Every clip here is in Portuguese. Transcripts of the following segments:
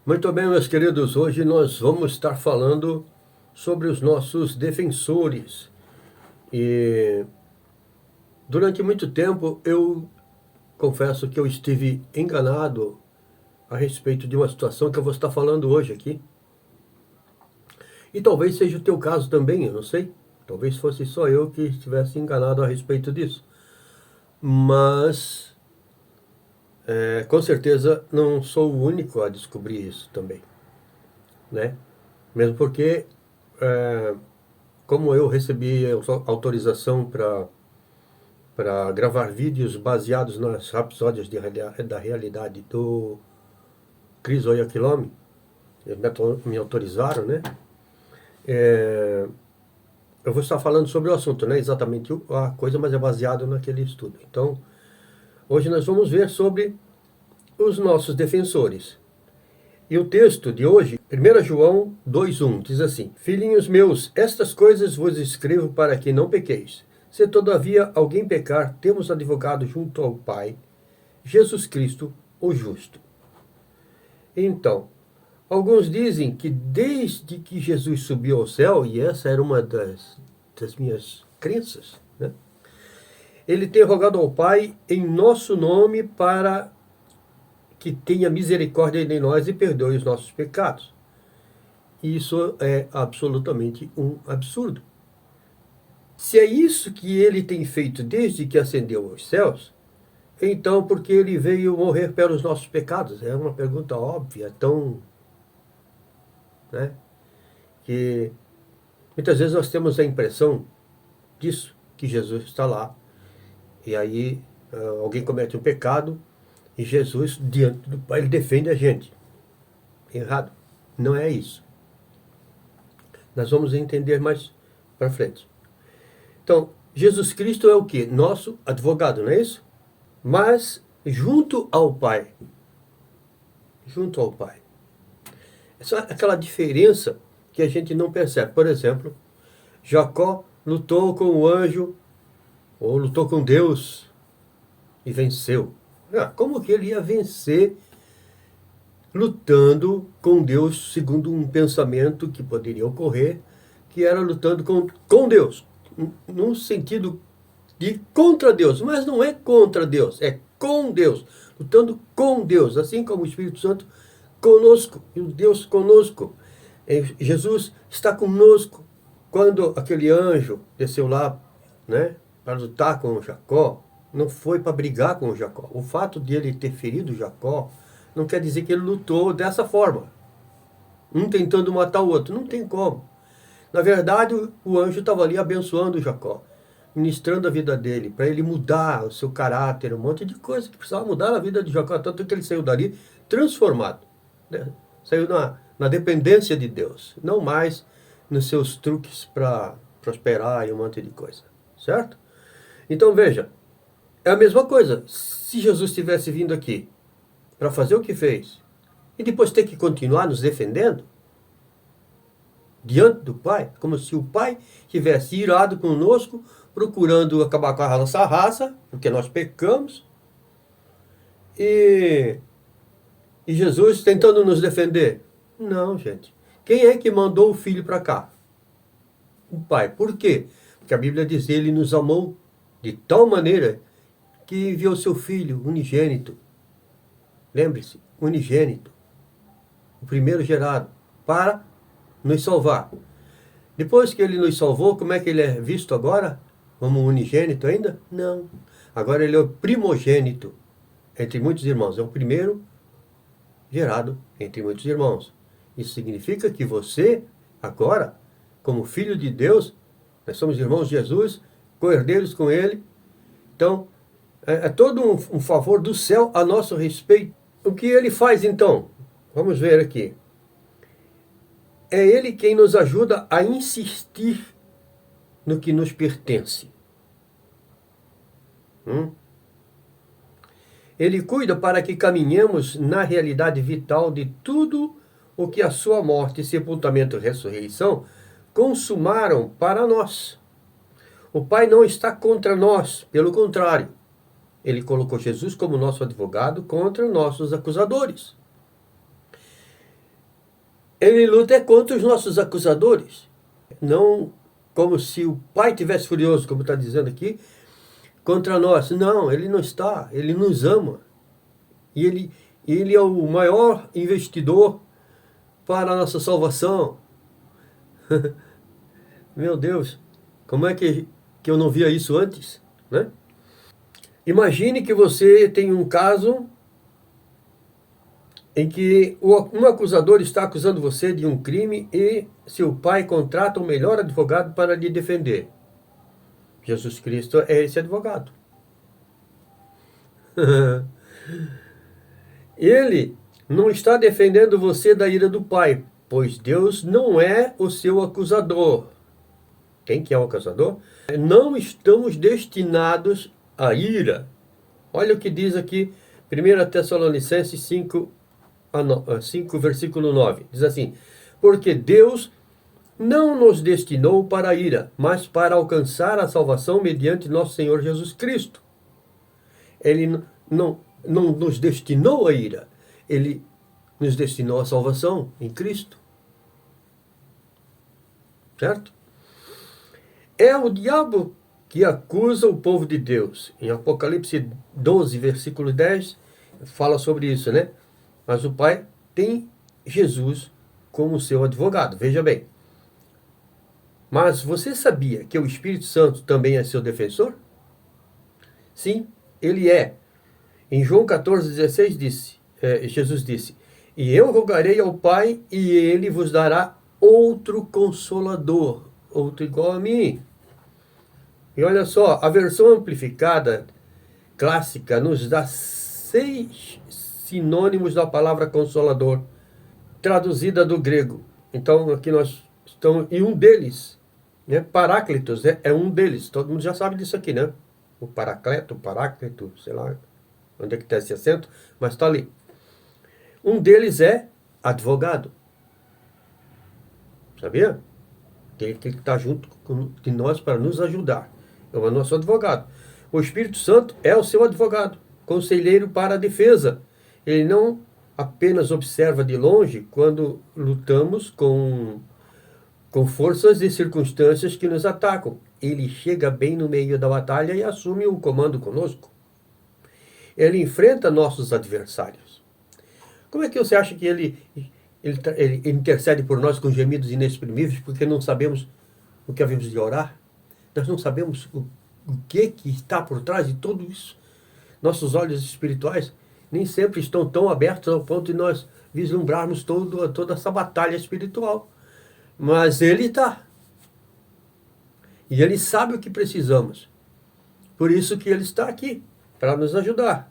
Muito bem, meus queridos, hoje nós vamos estar falando sobre os nossos defensores. E durante muito tempo eu confesso que eu estive enganado a respeito de uma situação que eu vou estar falando hoje aqui. E talvez seja o teu caso também, eu não sei. Talvez fosse só eu que estivesse enganado a respeito disso. Mas, com certeza, não sou o único a descobrir isso também, né? Mesmo porque como eu recebi autorização para gravar vídeos baseados nas rapsódias da realidade do Chris Oyakhilome, eles me autorizaram, né? É, eu vou estar falando sobre o assunto, não é exatamente a coisa, mas é baseado naquele estudo. Então, hoje nós vamos ver sobre os nossos defensores. E o texto de hoje, 1 João 2,1, diz assim: Filhinhos meus, estas coisas vos escrevo para que não pequeis. Se todavia alguém pecar, temos advogado junto ao Pai, Jesus Cristo, o justo. Então, alguns dizem que desde que Jesus subiu ao céu, e essa era uma das minhas crenças, né? Ele tem rogado ao Pai em nosso nome para que tenha misericórdia de nós e perdoe os nossos pecados. Isso é absolutamente um absurdo. Se é isso que ele tem feito desde que ascendeu aos céus, então por que ele veio morrer pelos nossos pecados? É uma pergunta óbvia, tão, né, que muitas vezes nós temos a impressão disso, que Jesus está lá, e aí alguém comete um pecado, e Jesus, diante do Pai, ele defende a gente. Errado. Não é isso. Nós vamos entender mais para frente. Então, Jesus Cristo é o quê? Nosso advogado, não é isso? Mas junto ao Pai. Junto ao Pai. Essa é aquela diferença que a gente não percebe. Por exemplo, Jacó lutou com o anjo, ou lutou com Deus, e venceu. Como que ele ia vencer lutando com Deus, segundo um pensamento que poderia ocorrer, que era lutando com Deus, num sentido de contra Deus, mas não é contra Deus, é com Deus, lutando com Deus, assim como o Espírito Santo conosco, e o Deus conosco. Jesus está conosco. Quando aquele anjo desceu lá, né, para lutar com Jacó, não foi para brigar com Jacó. O fato de ele ter ferido Jacó não quer dizer que ele lutou dessa forma, um tentando matar o outro. Não tem como. Na verdade, o anjo estava ali abençoando Jacó, ministrando a vida dele, para ele mudar o seu caráter, um monte de coisa que precisava mudar na vida de Jacó, tanto que ele saiu dali transformado, né? Saiu na dependência de Deus, não mais nos seus truques para prosperar e um monte de coisa, certo? Então veja, é a mesma coisa. Se Jesus tivesse vindo aqui para fazer o que fez, e depois ter que continuar nos defendendo, diante do Pai, como se o Pai tivesse irado conosco, procurando acabar com a nossa raça, porque nós pecamos, e Jesus tentando nos defender. Não, gente. Quem é que mandou o Filho para cá? O Pai. Por quê? Porque a Bíblia diz que ele nos amou de tal maneira que enviou seu Filho unigênito. Lembre-se, unigênito, o primeiro gerado, para nos salvar. Depois que ele nos salvou, como é que ele é visto agora? Como unigênito ainda? Não. Agora ele é o primogênito entre muitos irmãos. É o primeiro gerado entre muitos irmãos. Isso significa que você, agora, como filho de Deus, nós somos irmãos de Jesus, co-herdeiros com ele. Então, é todo um favor do céu a nosso respeito. O que ele faz então? Vamos ver aqui. É ele quem nos ajuda a insistir no que nos pertence. Ele cuida para que caminhemos na realidade vital de tudo o que a sua morte, sepultamento e ressurreição consumaram para nós. O Pai não está contra nós, pelo contrário. Ele colocou Jesus como nosso advogado contra nossos acusadores. Ele luta é contra os nossos acusadores. Não como se o Pai tivesse furioso, como está dizendo aqui, contra nós. Não, ele não está. Ele nos ama. E ele é o maior investidor para a nossa salvação. Meu Deus, como é que eu não via isso antes, né? Imagine que você tem um caso em que um acusador está acusando você de um crime e seu pai contrata o melhor advogado para lhe defender. Jesus Cristo é esse advogado. Ele não está defendendo você da ira do pai, pois Deus não é o seu acusador. Quem que é o acusador? Não estamos destinados à ira. Olha o que diz aqui, 1 Tessalonicenses 5, 5, versículo 9. Diz assim: porque Deus não nos destinou para a ira, mas para alcançar a salvação mediante nosso Senhor Jesus Cristo. Ele não nos destinou à ira, ele nos destinou à salvação em Cristo. Certo? É o diabo que acusa o povo de Deus. Em Apocalipse 12, versículo 10, fala sobre isso, né? Mas o Pai tem Jesus como seu advogado. Veja bem. Mas você sabia que o Espírito Santo também é seu defensor? Sim, ele é. Em João 14,16 Jesus disse: e eu rogarei ao Pai, e ele vos dará outro consolador, outro igual a mim. E olha só, a versão amplificada clássica nos dá 6 sinônimos da palavra consolador, traduzida do grego. Então aqui nós estamos, e um deles, né, Paráclitos, é um deles. Todo mundo já sabe disso aqui, né? O Paráclito, sei lá onde é que está esse acento, mas está ali. Um deles é advogado. Sabia? Tem que estar junto de nós para nos ajudar. É o nosso advogado. O Espírito Santo é o seu advogado, conselheiro para a defesa. Ele não apenas observa de longe quando lutamos com forças e circunstâncias que nos atacam. Ele chega bem no meio da batalha e assume o comando conosco. Ele enfrenta nossos adversários. Como é que você acha que ele intercede por nós com gemidos inexprimíveis, porque não sabemos o que havemos de orar? Nós não sabemos o que está por trás de tudo isso. Nossos olhos espirituais nem sempre estão tão abertos ao ponto de nós vislumbrarmos toda essa batalha espiritual. Mas ele está. E ele sabe o que precisamos. Por isso que ele está aqui, para nos ajudar.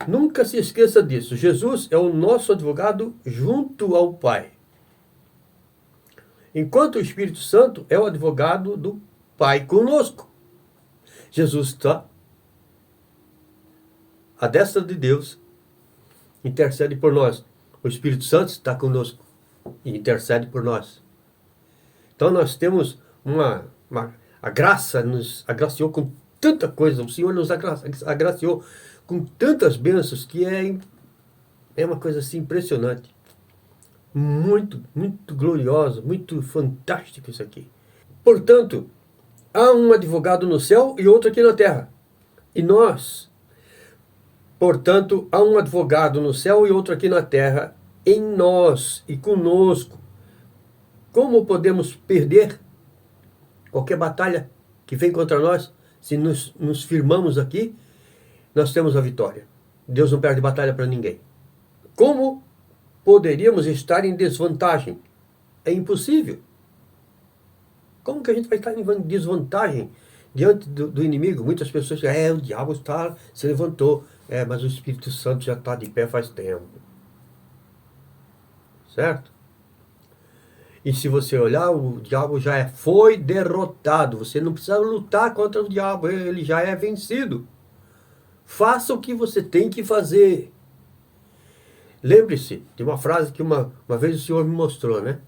Nunca se esqueça disso. Jesus é o nosso advogado junto ao Pai. Enquanto o Espírito Santo é o advogado do Pai conosco. Jesus está à destra de Deus, intercede por nós. O Espírito Santo está conosco e intercede por nós. Então nós temos a graça nos agraciou com tanta coisa. O Senhor nos agraciou com tantas bênçãos que é uma coisa assim impressionante. Muito, muito gloriosa, muito fantástico isso aqui. Portanto, há um advogado no céu e outro aqui na terra. E nós, portanto, há um advogado no céu e outro aqui na terra, em nós e conosco. Como podemos perder qualquer batalha que vem contra nós? Se nos firmamos aqui, nós temos a vitória. Deus não perde batalha para ninguém. Como poderíamos estar em desvantagem? É impossível. Como que a gente vai estar em desvantagem diante do inimigo? Muitas pessoas dizem, o diabo se levantou. Mas o Espírito Santo já está de pé faz tempo. Certo? E se você olhar, o diabo já foi derrotado. Você não precisa lutar contra o diabo, ele já é vencido. Faça o que você tem que fazer. Lembre-se de uma frase que uma vez o Senhor me mostrou, né?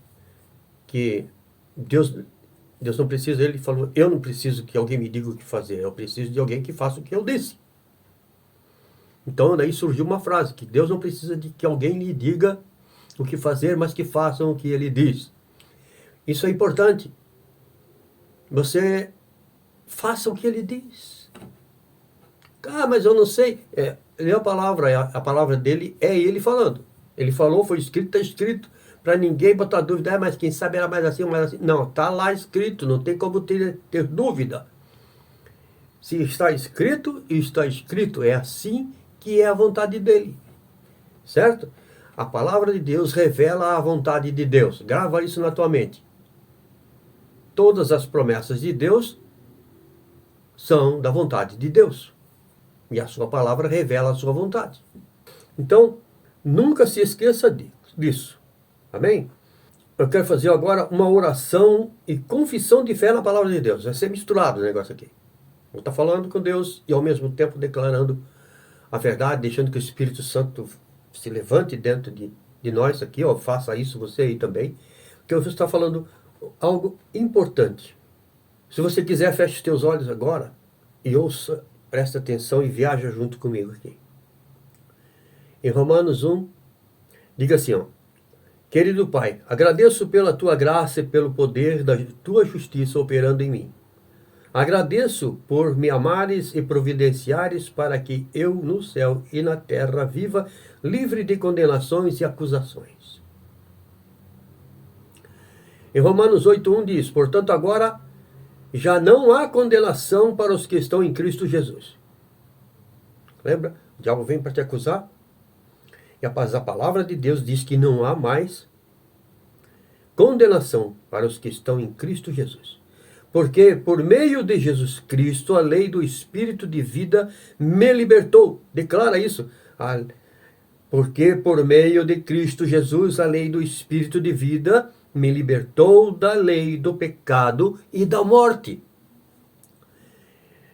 Que Deus não precisa, ele falou, eu não preciso que alguém me diga o que fazer, eu preciso de alguém que faça o que eu disse. Então daí surgiu uma frase, que Deus não precisa de que alguém lhe diga o que fazer, mas que façam o que ele diz. Isso é importante. Você faça o que ele diz. Ah, mas eu não sei. Lê a palavra, a palavra dele é ele falando. Ele falou, foi escrito, está escrito. Para ninguém botar dúvida, mas quem sabe era mais assim ou mais assim. Não, está lá escrito, não tem como ter dúvida. Se está escrito, está escrito. É assim que é a vontade dele. Certo? A palavra de Deus revela a vontade de Deus. Grava isso na tua mente. Todas as promessas de Deus são da vontade de Deus. E a sua palavra revela a sua vontade. Então, nunca se esqueça disso. Amém? Eu quero fazer agora uma oração e confissão de fé na palavra de Deus. Vai ser misturado o negócio aqui. Vou estar falando com Deus e ao mesmo tempo declarando a verdade, deixando que o Espírito Santo se levante dentro de nós aqui, ó, faça isso você aí também, porque eu vou estar falando algo importante. Se você quiser, feche os teus olhos agora e ouça, presta atenção e viaja junto comigo aqui. Em Romanos 1, diga assim, ó: querido Pai, agradeço pela tua graça e pelo poder da tua justiça operando em mim. Agradeço por me amares e providenciares para que eu no céu e na terra viva livre de condenações e acusações. Em Romanos 8:1 diz: portanto agora já não há condenação para os que estão em Cristo Jesus. Lembra? O diabo vem para te acusar. E a palavra de Deus diz que não há mais condenação para os que estão em Cristo Jesus. Porque por meio de Jesus Cristo, a lei do Espírito de vida me libertou. Declara isso. Porque por meio de Cristo Jesus, a lei do Espírito de vida me libertou da lei do pecado e da morte.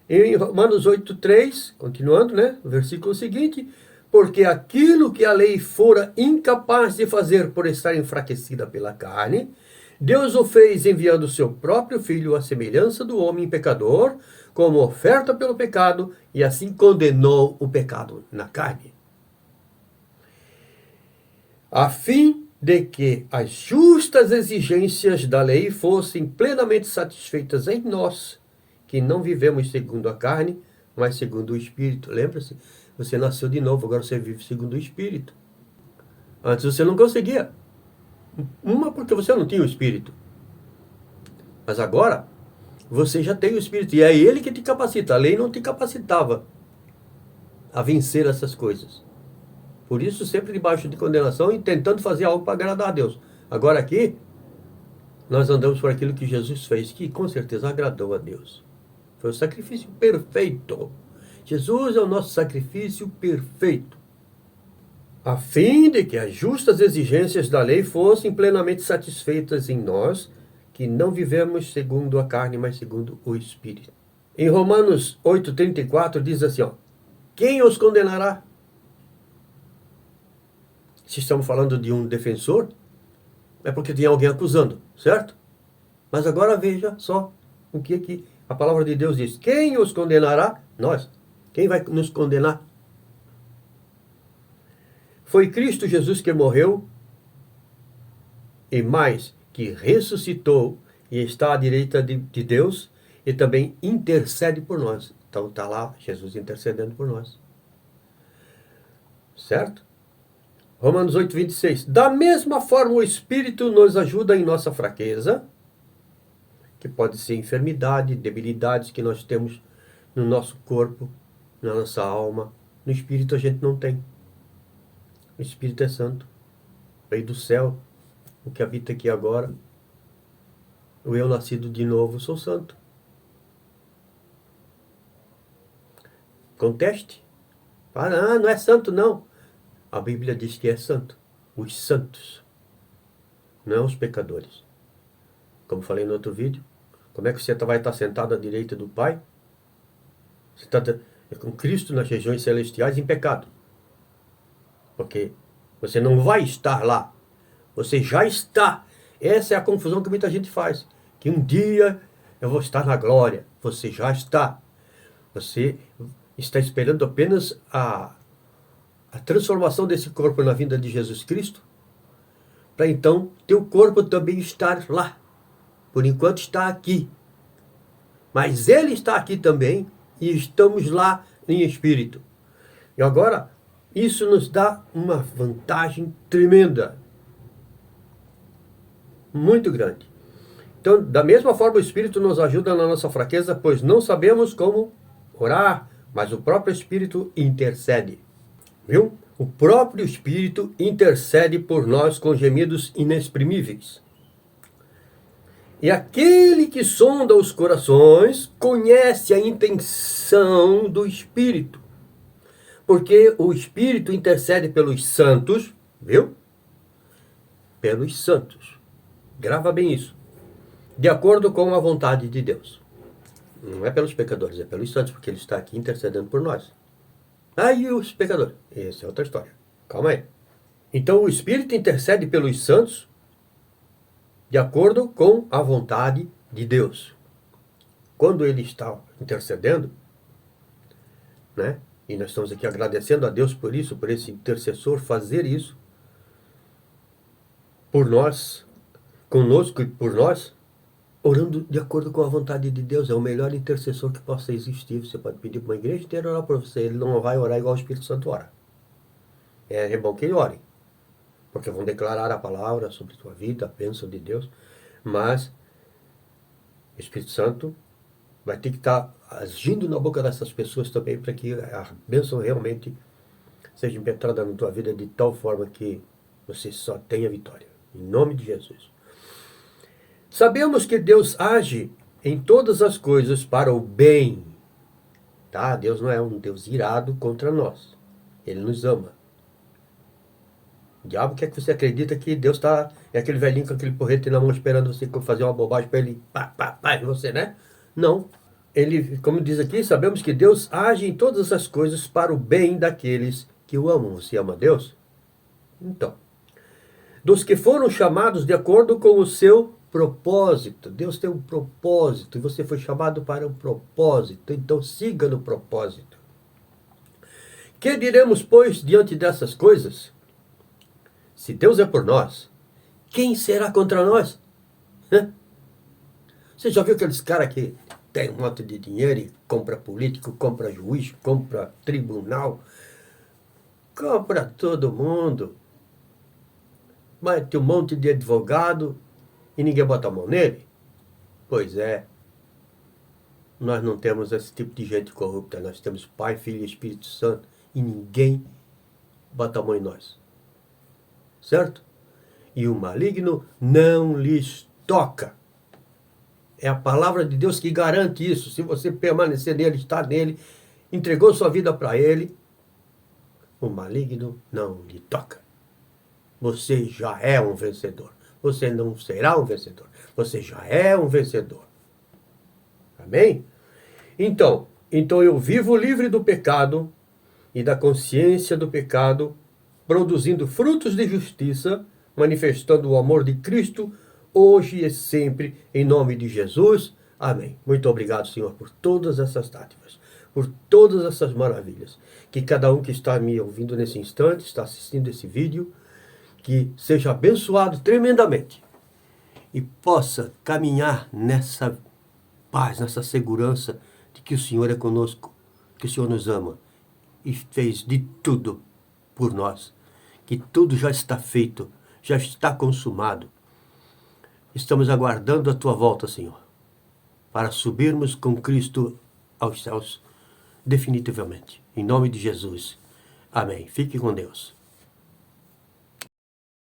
Em Romanos 8:3, continuando, né? O versículo seguinte: porque aquilo que a lei fora incapaz de fazer por estar enfraquecida pela carne, Deus o fez enviando o seu próprio Filho à semelhança do homem pecador, como oferta pelo pecado, e assim condenou o pecado na carne. A fim de que as justas exigências da lei fossem plenamente satisfeitas em nós, que não vivemos segundo a carne, mas segundo o Espírito. Lembra-se? Você nasceu de novo, agora você vive segundo o Espírito. Antes você não conseguia. Uma, porque você não tinha o Espírito. Mas agora, você já tem o Espírito. E é Ele que te capacita. A lei não te capacitava a vencer essas coisas. Por isso, sempre debaixo de condenação e tentando fazer algo para agradar a Deus. Agora aqui, nós andamos por aquilo que Jesus fez, que com certeza agradou a Deus. Foi o sacrifício perfeito. Jesus é o nosso sacrifício perfeito, a fim de que as justas exigências da lei fossem plenamente satisfeitas em nós, que não vivemos segundo a carne, mas segundo o Espírito. Em Romanos 8:34 diz assim, ó: quem os condenará? Se estamos falando de um defensor, é porque tem alguém acusando, certo? Mas agora veja só o que a palavra de Deus diz. Quem os condenará? Nós. Quem vai nos condenar? Foi Cristo Jesus que morreu, e mais, que ressuscitou e está à direita de Deus, e também intercede por nós. Então está lá Jesus intercedendo por nós. Certo? Romanos 8:26. Da mesma forma o Espírito nos ajuda em nossa fraqueza, que pode ser enfermidade, debilidades que nós temos no nosso corpo, na nossa alma. No Espírito a gente não tem. O Espírito é santo, veio do céu, o que habita aqui agora. O eu nascido de novo sou santo. Conteste. Ah, não é santo não. A Bíblia diz que é santo. Os santos, não os pecadores. Como falei no outro vídeo, como é que você vai estar sentado à direita do Pai? Você está com Cristo nas regiões celestiais em pecado. Porque você não vai estar lá. Você já está. Essa é a confusão que muita gente faz. Que um dia eu vou estar na glória. Você já está. Você está esperando apenas a transformação desse corpo na vinda de Jesus Cristo. para então teu corpo também estar lá. Por enquanto está aqui. Mas ele está aqui também e estamos lá em espírito. E agora, isso nos dá uma vantagem tremenda. Muito grande. Então, da mesma forma, o Espírito nos ajuda na nossa fraqueza, pois não sabemos como orar, mas o próprio Espírito intercede. Viu? O próprio Espírito intercede por nós com gemidos inexprimíveis. E aquele que sonda os corações conhece a intenção do Espírito. Porque o Espírito intercede pelos santos, viu? Pelos santos. Grava bem isso. De acordo com a vontade de Deus. Não é pelos pecadores, é pelos santos, porque ele está aqui intercedendo por nós. E os pecadores? Essa é outra história. Calma aí. Então o Espírito intercede pelos santos de acordo com a vontade de Deus. Quando ele está intercedendo, né? E nós estamos aqui agradecendo a Deus por isso, por esse intercessor fazer isso por nós, conosco e por nós, orando de acordo com a vontade de Deus. É o melhor intercessor que possa existir. Você pode pedir para uma igreja inteira orar por você. Ele não vai orar igual o Espírito Santo ora. É bom que ele ore, porque vão declarar a palavra sobre a tua vida, a bênção de Deus. Mas o Espírito Santo vai ter que estar agindo na boca dessas pessoas também, para que a bênção realmente seja impetrada na tua vida de tal forma que você só tenha vitória. Em nome de Jesus. Sabemos que Deus age em todas as coisas para o bem. Tá? Deus não é um Deus irado contra nós. Ele nos ama. O diabo quer que você acredita que Deus é aquele velhinho com aquele porrete na mão esperando você fazer uma bobagem para ele, em você, né? Não. Ele, como diz aqui, sabemos que Deus age em todas as coisas para o bem daqueles que o amam. Você ama Deus? Então, dos que foram chamados de acordo com o seu propósito. Deus tem um propósito e você foi chamado para um propósito. Então siga no propósito. Que diremos, pois, diante dessas coisas? Se Deus é por nós, quem será contra nós? Você já viu aqueles caras que tem um monte de dinheiro e compra político, compra juiz, compra tribunal, compra todo mundo, mas tem um monte de advogado e ninguém bota a mão nele? Pois é, nós não temos esse tipo de gente corrupta. Nós temos Pai, Filho e Espírito Santo e ninguém bota a mão em nós. Certo? E o maligno não lhes toca. É a palavra de Deus que garante isso. Se você permanecer nele, estar nele, entregou sua vida para ele, o maligno não lhe toca. Você já é um vencedor. Você não será um vencedor. Você já é um vencedor. Amém? Então eu vivo livre do pecado e da consciência do pecado, produzindo frutos de justiça, manifestando o amor de Cristo, hoje e sempre, em nome de Jesus. Amém. Muito obrigado, Senhor, por todas essas dádivas, por todas essas maravilhas. Que cada um que está me ouvindo nesse instante, está assistindo esse vídeo, que seja abençoado tremendamente e possa caminhar nessa paz, nessa segurança de que o Senhor é conosco, que o Senhor nos ama e fez de tudo por nós, que tudo já está feito, já está consumado. Estamos aguardando a tua volta, Senhor, para subirmos com Cristo aos céus definitivamente. Em nome de Jesus. Amém. Fique com Deus.